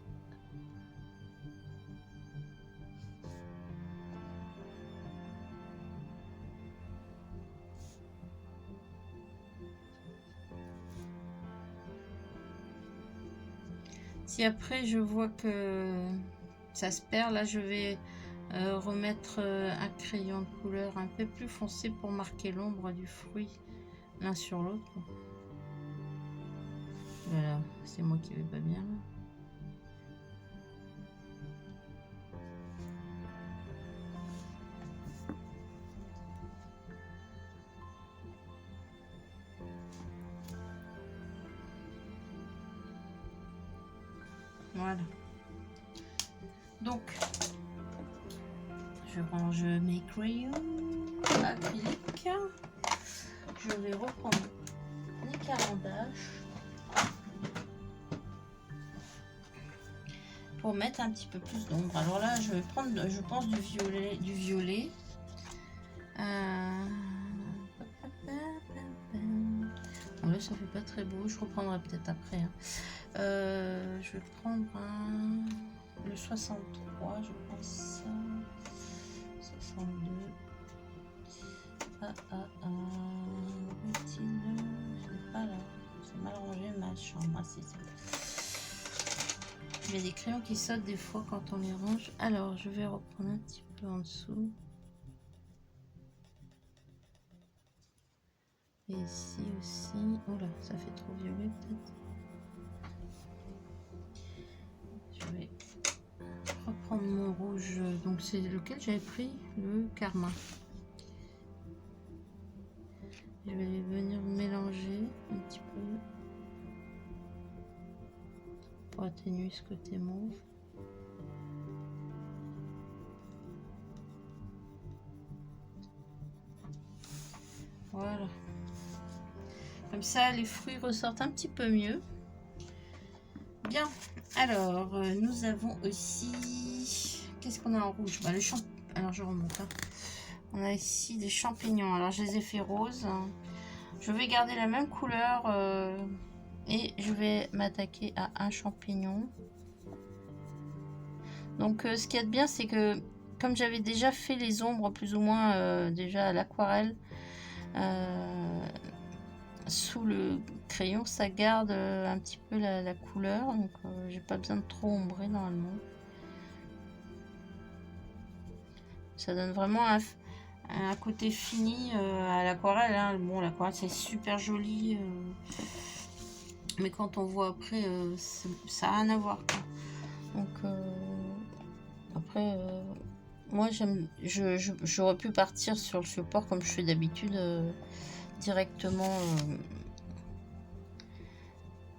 Speaker 1: Si après je vois que ça se perd, là je vais remettre un crayon de couleur un peu plus foncé pour marquer l'ombre du fruit l'un sur l'autre. Voilà, c'est moi qui vais pas bien là. Voilà. Donc, je range mes crayons acryliques. Je vais reprendre les carandages pour mettre un petit peu plus d'ombre. Alors là, je vais prendre, je pense, du violet. Alors là, là ça fait pas très beau, je reprendrai peut-être après. Hein. Je vais prendre le 63, je pense. 62. Routine, je l'ai pas là. C'est mal rangé ma chambre. Ah, si, il y a des crayons qui sautent des fois quand on les range. Alors, je vais reprendre un petit peu en dessous. Et ici aussi. Oh là, ça fait trop violet peut-être. Je vais reprendre mon rouge. Donc, c'est lequel j'avais pris? Le Karma. Je vais venir mélanger un petit peu pour atténuer ce côté mauve. Voilà. Comme ça, les fruits ressortent un petit peu mieux. Bien. Alors, nous avons aussi... Qu'est-ce qu'on a en rouge? Bah, le champ... Alors, je remonte. Hein. On a ici des champignons. Alors, je les ai fait roses. Je vais garder la même couleur et je vais m'attaquer à un champignon. Donc, ce qu'il y a de bien, c'est que comme j'avais déjà fait les ombres plus ou moins déjà à l'aquarelle, sous le crayon, ça garde un petit peu la couleur. Donc, j'ai pas besoin de trop ombrer normalement. Ça donne vraiment un côté fini à l'aquarelle. Hein. Bon, l'aquarelle c'est super joli, mais quand on voit après, ça n'a rien à voir. Quoi. Donc après, moi j'aurais pu partir sur le support comme je fais d'habitude, directement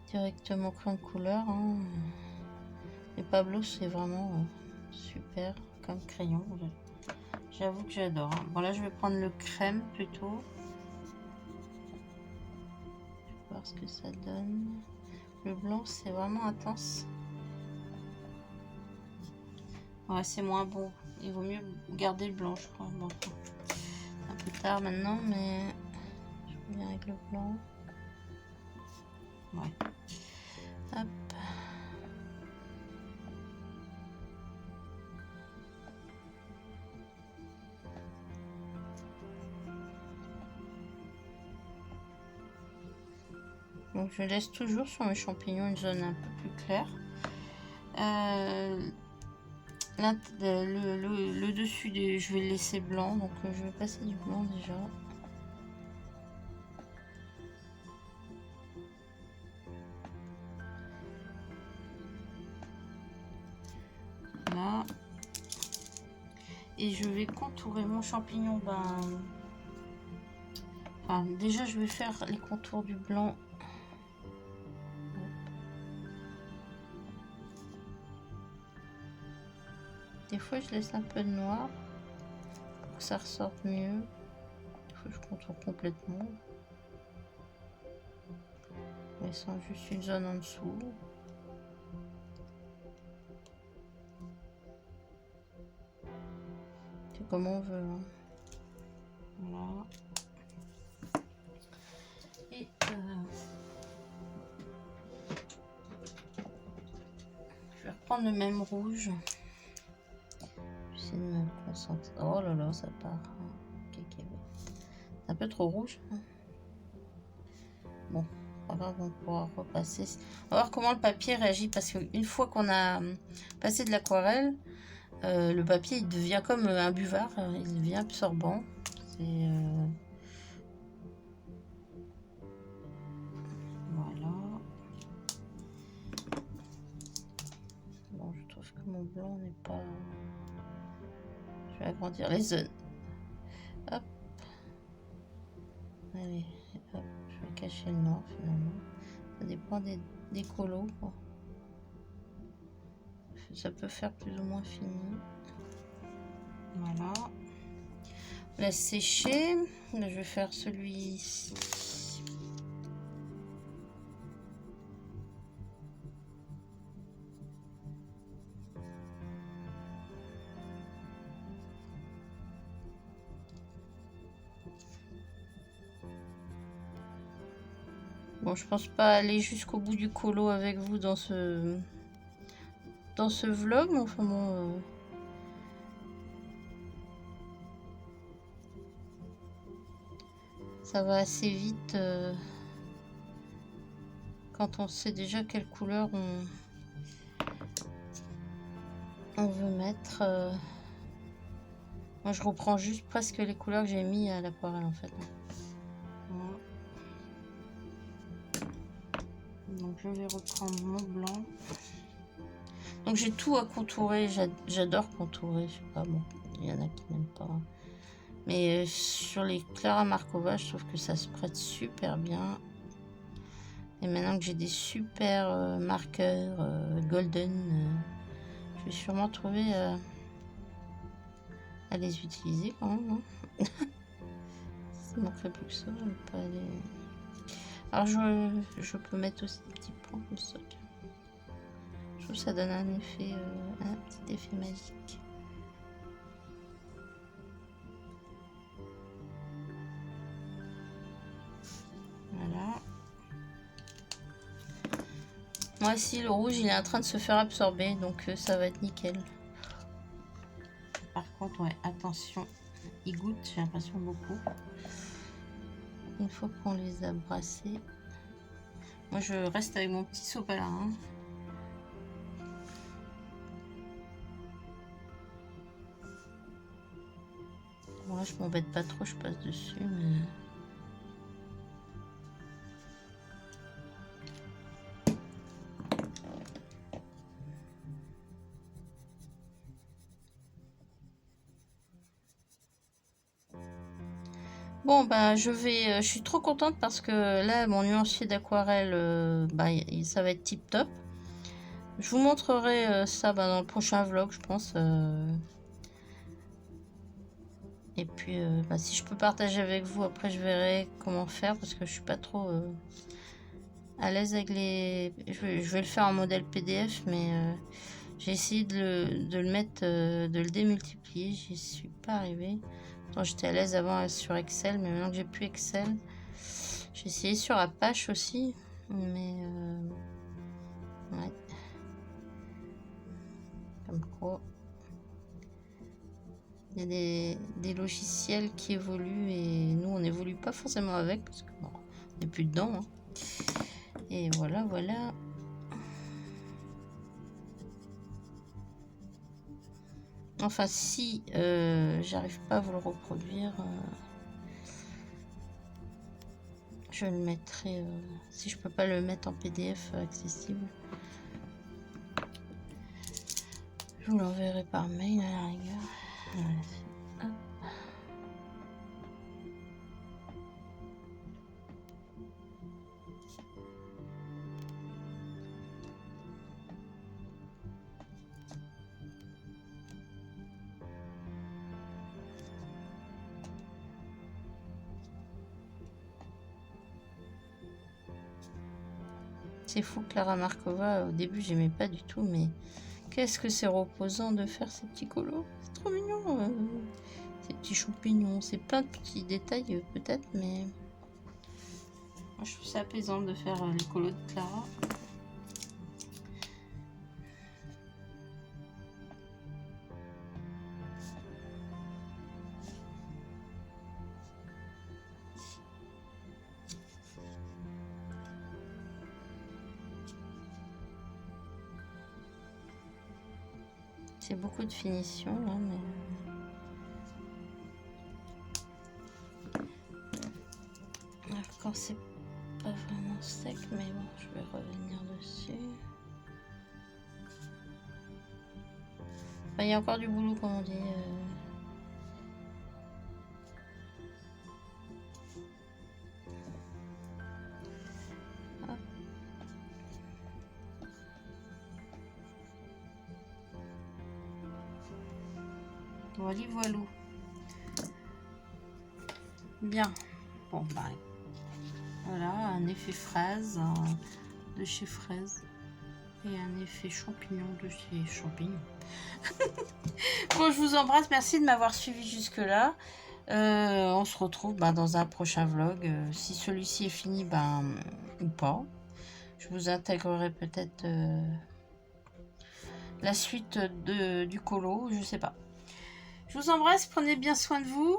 Speaker 1: crayon de couleur. Hein. Et Pablo c'est vraiment super comme crayon. J'avoue que j'adore. Hein. Bon là je vais prendre le crème plutôt. Je vais voir ce que ça donne. Le blanc c'est vraiment intense. Ouais, c'est moins bon. Il vaut mieux garder le blanc, je crois. Bon, un peu tard maintenant, mais je reviens avec le blanc. Ouais. Hop. Donc je laisse toujours sur mes champignons une zone un peu plus claire. Le dessus, je vais le laisser blanc, donc je vais passer du blanc déjà. Là. Et je vais contourer mon champignon. Enfin, déjà, je vais faire les contours du blanc. Des fois, je laisse un peu de noir pour que ça ressorte mieux. Des fois, je contourne complètement. En laissant juste une zone en dessous. C'est comme on veut. Hein. Voilà. Et je vais reprendre le même rouge. J'essaie de me concentrer. Oh là là, ça part. C'est un peu trop rouge. Bon, pas grave, on pourra repasser. On va voir comment le papier réagit parce qu'une fois qu'on a passé de l'aquarelle, le papier il devient comme un buvard, il devient absorbant. C'est voilà. Bon, je trouve que mon blanc n'est pas. Je vais agrandir les zones. Hop. Allez, hop. Je vais cacher le noir finalement. Ça dépend des colos. Quoi. Ça peut faire plus ou moins fini. Voilà. On laisse sécher. Là, je vais faire celui-ci. Bon, je pense pas aller jusqu'au bout du colo avec vous dans ce vlog, mais enfin bon... ça va assez vite quand on sait déjà quelle couleur on veut mettre. Moi, je reprends juste presque les couleurs que j'ai mis à l'aquarelle en fait. Voilà. Donc, je vais reprendre mon blanc. Donc, j'ai tout à contourer. J'adore contourer. Je sais pas, bon, il y en a qui n'aiment pas. Mais sur les Clara Markova, je trouve que ça se prête super bien. Et maintenant que j'ai des super marqueurs golden, je vais sûrement trouver à les utiliser quand même. Hein. Ça manquerait plus que ça. Pas les... Alors je peux mettre aussi des petits points comme ça. Je trouve que ça donne un effet, un petit effet magique. Voilà. Moi aussi, le rouge, il est en train de se faire absorber, donc ça va être nickel. Par contre, ouais, attention, il goûte, j'ai l'impression beaucoup. Une fois qu'on les a brassés, moi je reste avec mon petit sopalin. Moi, je m'embête pas trop, je passe dessus, mais... Bon, bah, je suis trop contente parce que là, mon nuancier d'aquarelle, ça va être tip top. Je vous montrerai ça dans le prochain vlog, je pense. Et puis, si je peux partager avec vous, après, je verrai comment faire parce que je suis pas trop à l'aise avec les... Je vais le faire en modèle PDF, mais j'ai essayé de le mettre, de le démultiplier. J'y suis pas arrivée. J'étais à l'aise avant sur Excel, mais maintenant que j'ai plus Excel, j'ai essayé sur Apache aussi, mais ouais, comme quoi il y a des logiciels qui évoluent et nous on n'évolue pas forcément avec parce que bon, on n'est plus dedans. Hein. Et voilà. Enfin, si j'arrive pas à vous le reproduire, je le mettrai, si je peux pas le mettre en PDF accessible, je vous l'enverrai par mail à la rigueur. Voilà. C'est fou, Clara Markova, au début j'aimais pas du tout, mais qu'est-ce que c'est reposant de faire ces petits colos. C'est trop mignon, ces petits champignons, c'est plein de petits détails peut-être, mais moi je trouve ça apaisant de faire les colos de Clara. C'est beaucoup de finition là, mais... Alors quand c'est pas vraiment sec, mais bon, je vais revenir dessus. Enfin, il y a encore du boulot, comme on dit. Voilà. Bien. Bon, bah, voilà, un effet fraise de chez Fraise et un effet champignon de chez Champignons. Bon, je vous embrasse. Merci de m'avoir suivi jusque-là. On se retrouve dans un prochain vlog. Si celui-ci est fini, ou pas. Je vous intégrerai peut-être la suite du colo, je sais pas. Je vous embrasse, prenez bien soin de vous.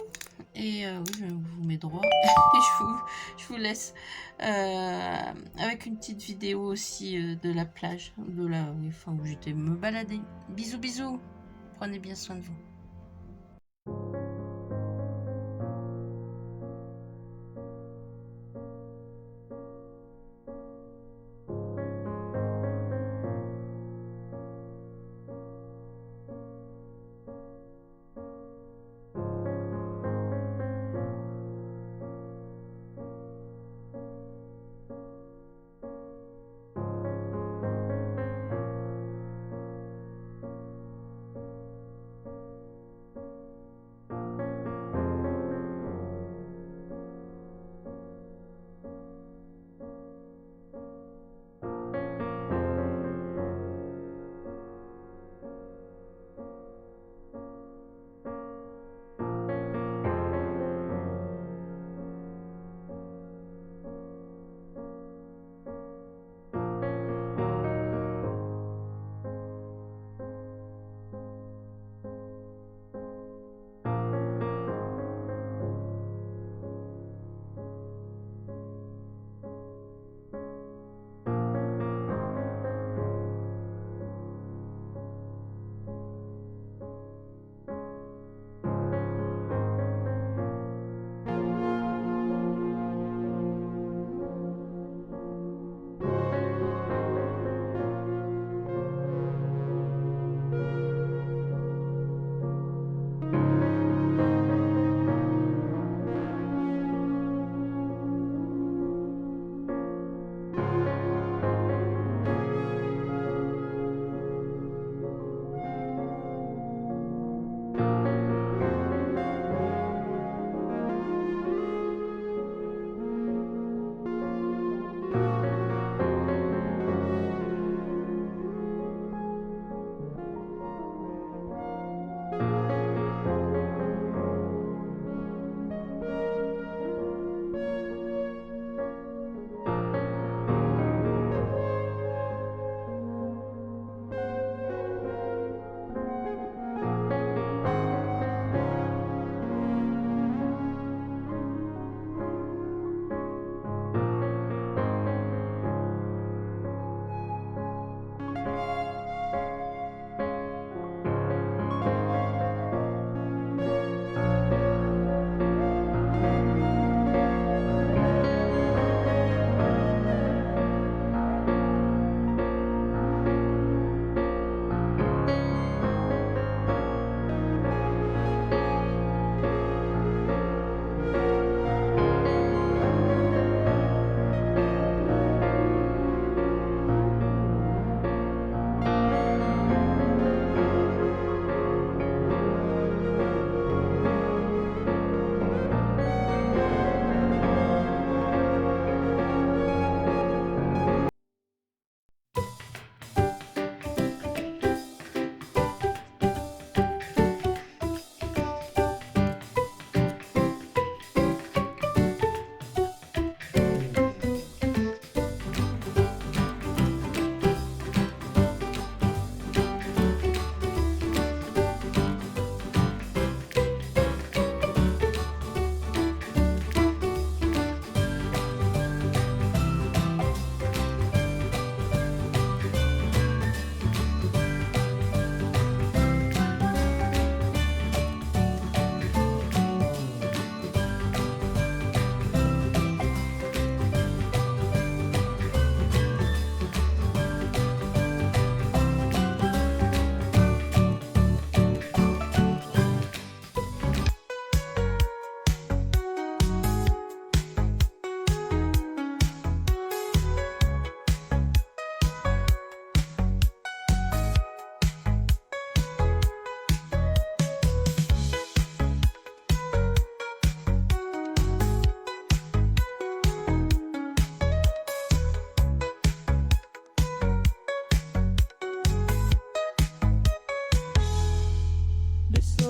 Speaker 1: Et oui, je vous mets droit. Et je vous laisse avec une petite vidéo aussi de la plage, où j'étais me balader. Bisous, bisous. Prenez bien soin de vous.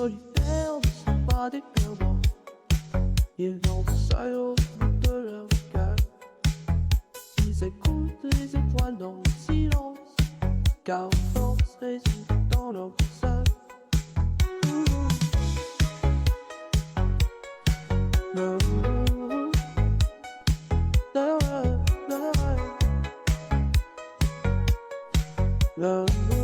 Speaker 2: solitaire de son bodybuilder. Ils dansent à l'aube de leur cœur. Ils écoutent les étoiles dans le silence, car force réside dans leur sein. Love